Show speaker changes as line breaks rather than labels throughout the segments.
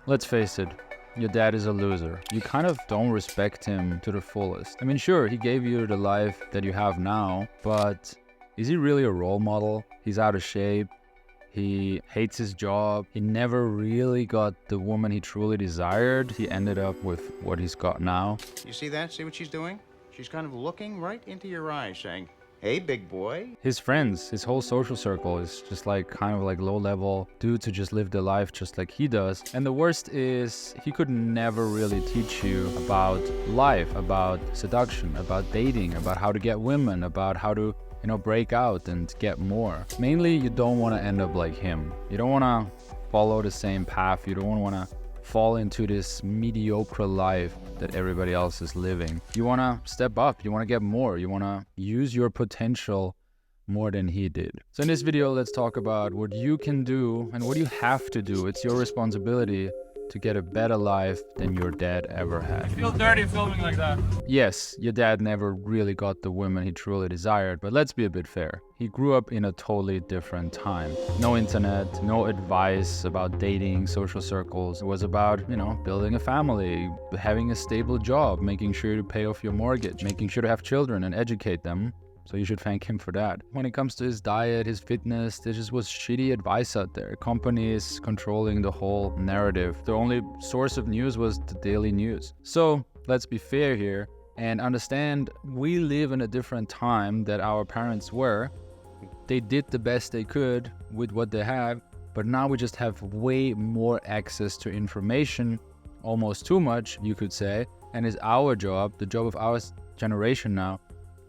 Let's face it, your dad is a loser. You kind of don't respect him to the fullest. I mean, sure, he gave you the life that you have now, but is he really a role model? He's out of shape. He hates his job. He never really got the woman he truly desired. He ended up with what he's got now.
You see that? See what she's doing? She's kind of looking right into your eyes saying, "Hey, big boy."
His friends, his whole social circle is just like kind of like low-level dudes who just live their life just like he does. And the worst is he could never really teach you about life, about seduction, about dating, about how to get women, about how to break out and get more. Mainly, you don't want to end up like him. You don't want to follow the same path. You don't want to fall into this mediocre life that everybody else is living. You want to step up. You want to get more. You want to use your potential more than he did. So in this video, let's talk about what you can do and what you have to do. It's your responsibility to get a better life than your dad ever had.
I feel dirty filming like that.
Yes, your dad never really got the women he truly desired, but let's be a bit fair. He grew up in a totally different time. No internet, no advice about dating, social circles. It was about, building a family, having a stable job, making sure to pay off your mortgage, making sure to have children and educate them. So you should thank him for that. When it comes to his diet, his fitness, there just was shitty advice out there. Companies controlling the whole narrative. The only source of news was the daily news. So let's be fair here and understand we live in a different time that our parents were. They did the best they could with what they have, but now we just have way more access to information, almost too much, you could say. And it's our job, the job of our generation now,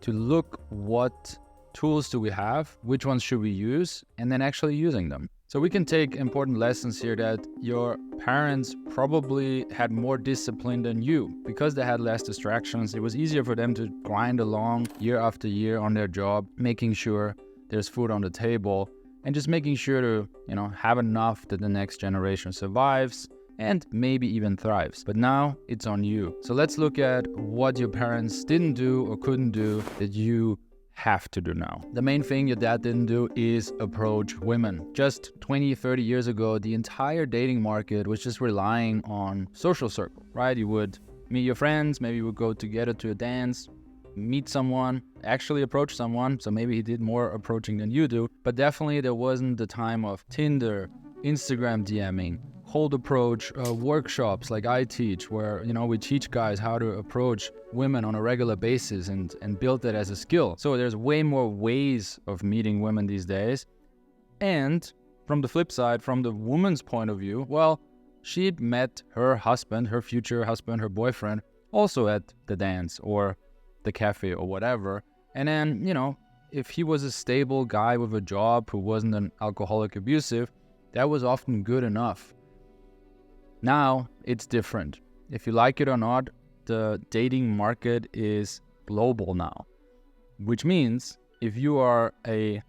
to look what tools do we have, which ones should we use, and then actually using them. So we can take important lessons here that your parents probably had more discipline than you. Because they had less distractions, it was easier for them to grind along year after year on their job, making sure there's food on the table, and just making sure to, have enough that the next generation survives and maybe even thrives. But now it's on you. So let's look at what your parents didn't do or couldn't do that you have to do now. The main thing your dad didn't do is approach women. Just 20, 30 years ago, the entire dating market was just relying on social circle, right? You would meet your friends, maybe you would go together to a dance, meet someone, actually approach someone. So maybe he did more approaching than you do, but definitely there wasn't the time of Tinder, Instagram DMing, cold approach workshops like I teach, where we teach guys how to approach women on a regular basis and build that as a skill. So there's way more ways of meeting women these days. And from the flip side, from the woman's point of view, well, she'd met her husband, her future husband, her boyfriend, also at the dance or the cafe or whatever. And then, if he was a stable guy with a job who wasn't an alcoholic abusive, that was often good enough. Now it's different. If you like it or not, the dating market is global now, which means if you are a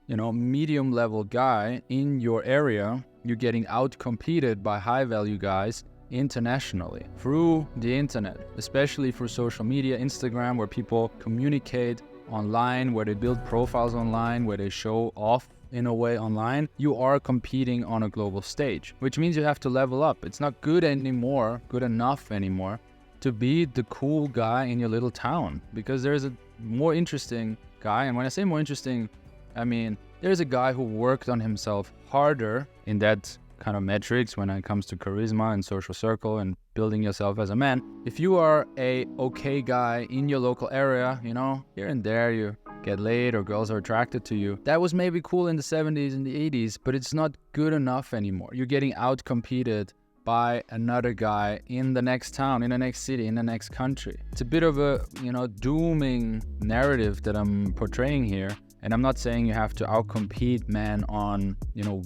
medium level guy in your area, you're getting out competed by high value guys internationally through the internet, especially through social media, Instagram, where people communicate online, where they build profiles online, where they show off in a way online. You are competing on a global stage, which means you have to level up. It's not good enough anymore to be the cool guy in your little town, because there's a more interesting guy. And when I say more interesting, I mean there's a guy who worked on himself harder in that kind of metrics when it comes to charisma and social circle and building yourself as a man. If you are a okay guy in your local area, here and there you get laid or girls are attracted to you. That was maybe cool in the 70s and the 80s, but it's not good enough anymore. You're getting out competed by another guy in the next town, in the next city, in the next country. It's a bit of a, dooming narrative that I'm portraying here. And I'm not saying you have to outcompete men on,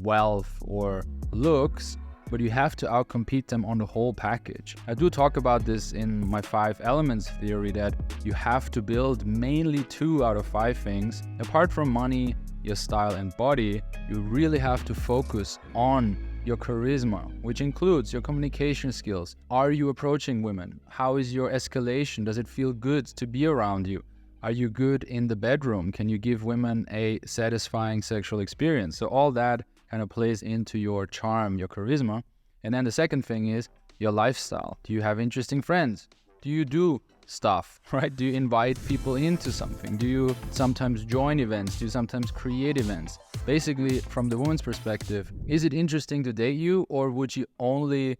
wealth or looks, but you have to outcompete them on the whole package. I do talk about this in my 5 elements theory, that you have to build mainly 2 out of 5 things. Apart from money, your style and body, you really have to focus on your charisma, which includes your communication skills. Are you approaching women? How is your escalation? Does it feel good to be around you? Are you good in the bedroom? Can you give women a satisfying sexual experience? So all that kind of plays into your charm, your charisma. And then the second thing is your lifestyle. Do you have interesting friends? Do you do stuff, right? Do you invite people into something? Do you sometimes join events? Do you sometimes create events? Basically, from the woman's perspective, is it interesting to date you, or would you only,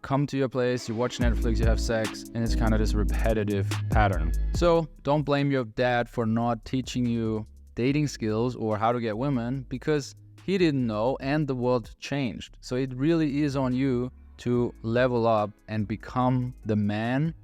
come to your place, you watch Netflix, you have sex, and it's kind of this repetitive pattern? So don't blame your dad for not teaching you dating skills or how to get women, because he didn't know and the world changed. So it really is on you to level up and become the man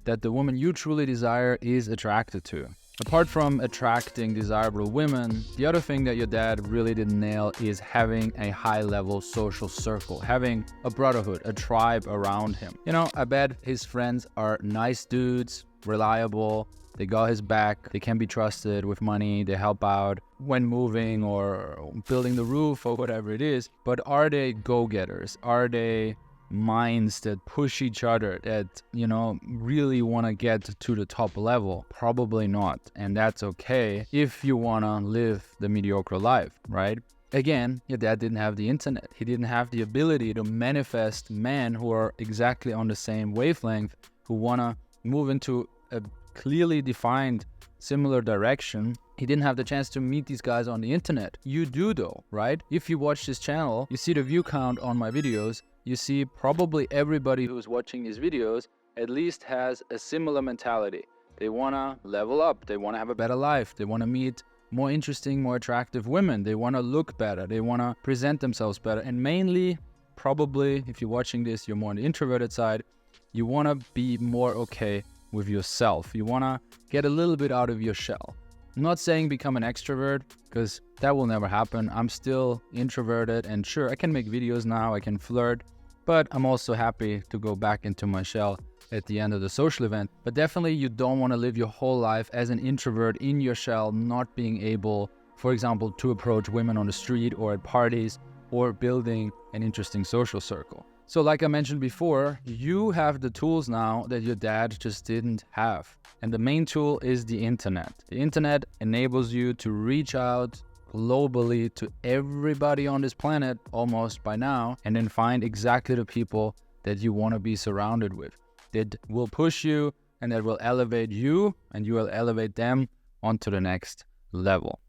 that the woman you truly desire is attracted to. Apart from attracting desirable women, the other thing that your dad really didn't nail is having a high-level social circle, having a brotherhood, a tribe around him. I bet his friends are nice dudes, reliable, they got his back, they can be trusted with money, they help out when moving or building the roof or whatever it is. But are they go-getters? Are they minds that push each other, that really want to get to the top level? Probably not. And that's okay if you want to live the mediocre life, right? Again, your dad didn't have the internet. He didn't have the ability to manifest men who are exactly on the same wavelength, who want to move into a clearly defined similar direction. He didn't have the chance to meet these guys on the internet. You do though, right? If you watch this channel, you see the view count on my videos, you see probably everybody who's watching these videos at least has a similar mentality. They want to level up, they want to have a better life, they want to meet more interesting, more attractive women, they want to look better, they want to present themselves better, and mainly, probably, if you're watching this, you're more on the introverted side, you want to be more okay with yourself. You want to get a little bit out of your shell. I'm not saying become an extrovert, because that will never happen. I'm still introverted, and sure, I can make videos now, I can flirt, but I'm also happy to go back into my shell at the end of the social event. But definitely you don't want to live your whole life as an introvert in your shell, not being able, for example, to approach women on the street or at parties or building an interesting social circle. So like I mentioned before, you have the tools now that your dad just didn't have. And the main tool is the internet. The internet enables you to reach out globally to everybody on this planet almost by now, and then find exactly the people that you want to be surrounded with, that will push you and that will elevate you, and you will elevate them onto the next level.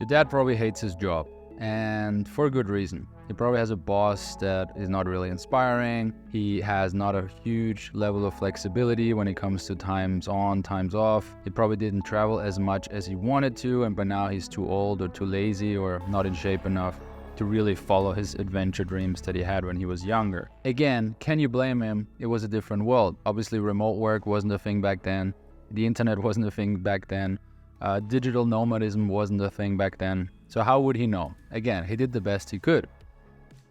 Your dad probably hates his job, and for a good reason. He probably has a boss that is not really inspiring. He has not a huge level of flexibility when it comes to times on, times off. He probably didn't travel as much as he wanted to, and by now he's too old or too lazy or not in shape enough to really follow his adventure dreams that he had when he was younger. Again, can you blame him? It was a different world. Obviously, remote work wasn't a thing back then. The internet wasn't a thing back then. Digital nomadism wasn't a thing back then. So how would he know? Again, he did the best he could.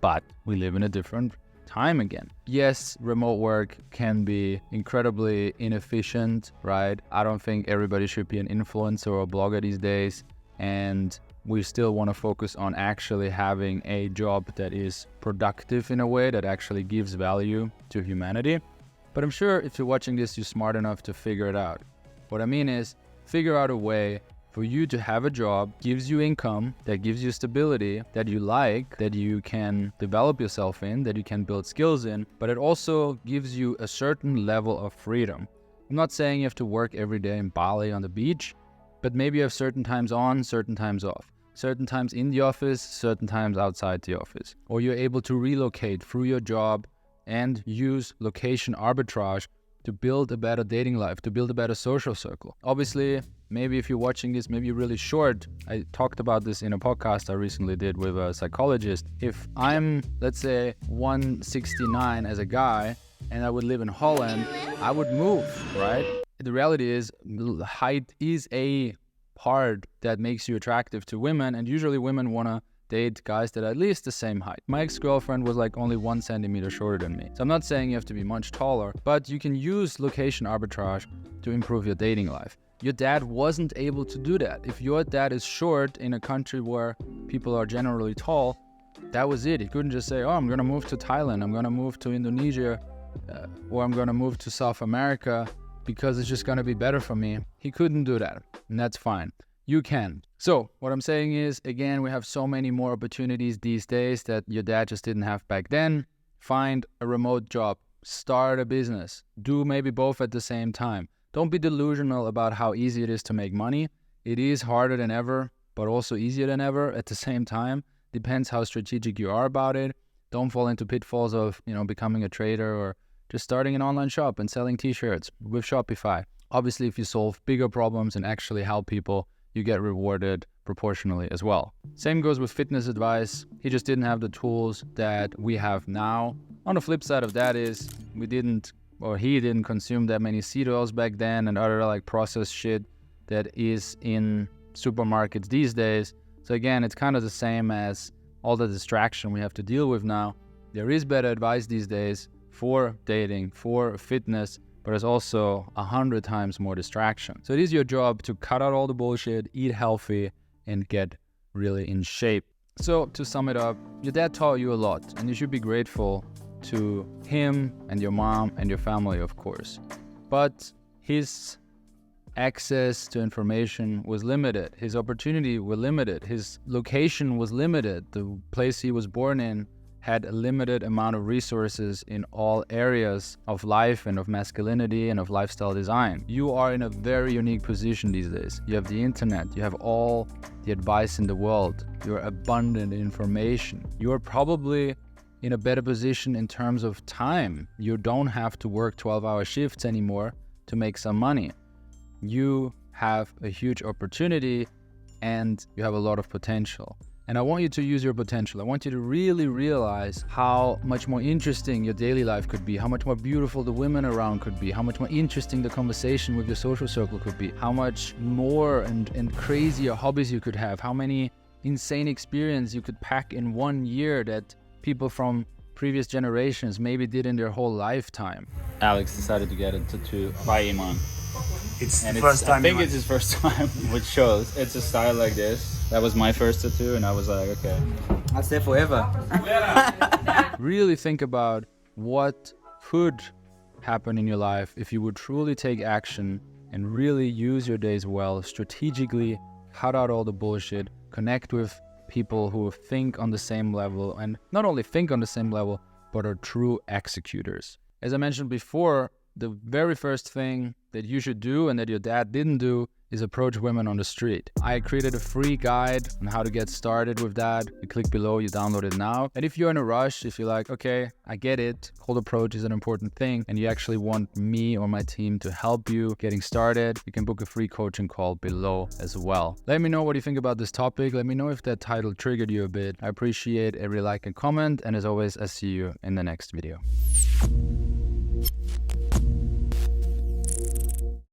But we live in a different time again. Yes, remote work can be incredibly inefficient, right? I don't think everybody should be an influencer or a blogger these days. And we still want to focus on actually having a job that is productive in a way that actually gives value to humanity. But I'm sure if you're watching this, you're smart enough to figure it out. What I mean is, figure out a way for you to have a job, gives you income, that gives you stability, that you like, that you can develop yourself in, that you can build skills in, but it also gives you a certain level of freedom. I'm not saying you have to work every day in Bali on the beach, but maybe you have certain times on, certain times off, certain times in the office, certain times outside the office. Or you're able to relocate through your job and use location arbitrage to build a better dating life, to build a better social circle. Obviously, maybe if you're watching this, maybe you're really short. I talked about this in a podcast I recently did with a psychologist. If I'm, let's say, 169 as a guy, and I would live in Holland, I would move, right? The reality is, height is a part that makes you attractive to women, and usually women want to date guys that are at least the same height. My ex-girlfriend was like only 1 centimeter shorter than me. So I'm not saying you have to be much taller, but you can use location arbitrage to improve your dating life. Your dad wasn't able to do that. If your dad is short in a country where people are generally tall, that was it. He couldn't just say, oh, I'm going to move to Thailand, I'm going to move to Indonesia, or I'm going to move to South America because it's just going to be better for me. He couldn't do that, and that's fine. You can. So what I'm saying is, again, we have so many more opportunities these days that your dad just didn't have back then. find a remote job, start a business, do maybe both at the same time. Don't be delusional about how easy it is to make money. It is harder than ever, but also easier than ever at the same time. Depends how strategic you are about it. Don't fall into pitfalls of, becoming a trader or just starting an online shop and selling t-shirts with Shopify. Obviously, if you solve bigger problems and actually help people, you get rewarded proportionally as well. Same goes with fitness advice. He just didn't have the tools that we have now. On the flip side of that is he didn't consume that many seed oils back then and other like processed shit that is in supermarkets these days. So again, it's kind of the same as all the distraction we have to deal with now. There is better advice these days for dating, for fitness, but there's also 100 times more distraction. So it is your job to cut out all the bullshit, eat healthy, and get really in shape. So to sum it up, your dad taught you a lot, and you should be grateful to him and your mom and your family, of course. But his access to information was limited. His opportunity were limited. His location was limited. The place he was born in had a limited amount of resources in all areas of life and of masculinity and of lifestyle design. You are in a very unique position these days. You have the internet. You have all the advice in the world. You're abundant in information. You are probably in a better position in terms of time. You don't have to work 12-hour shifts anymore to make some money. You have a huge opportunity and you have a lot of potential. And I want you to use your potential. I want you to really realize how much more interesting your daily life could be, how much more beautiful the women around could be, how much more interesting the conversation with your social circle could be, how much more and crazier hobbies you could have, how many insane experiences you could pack in 1 year that people from previous generations maybe did in their whole lifetime. Alex decided to get a tattoo by Iman.
It's first time.
I think it's his first time, which shows. It's a style like this. That was my first tattoo, and I was like, okay.
I'll stay forever.
Really think about what could happen in your life if you would truly take action and really use your days well, strategically cut out all the bullshit, connect with people who think on the same level, and not only think on the same level, but are true executors. As I mentioned before, the very first thing that you should do and that your dad didn't do is approach women on the street. I created a free guide on how to get started with that. You click below, you download it now. And if you're in a rush, if you're like, okay, I get it, cold approach is an important thing, and you actually want me or my team to help you getting started, you can book a free coaching call below as well. Let me know what you think about this topic. Let me know if that title triggered you a bit. I appreciate every like and comment. And as always, I see you in the next video.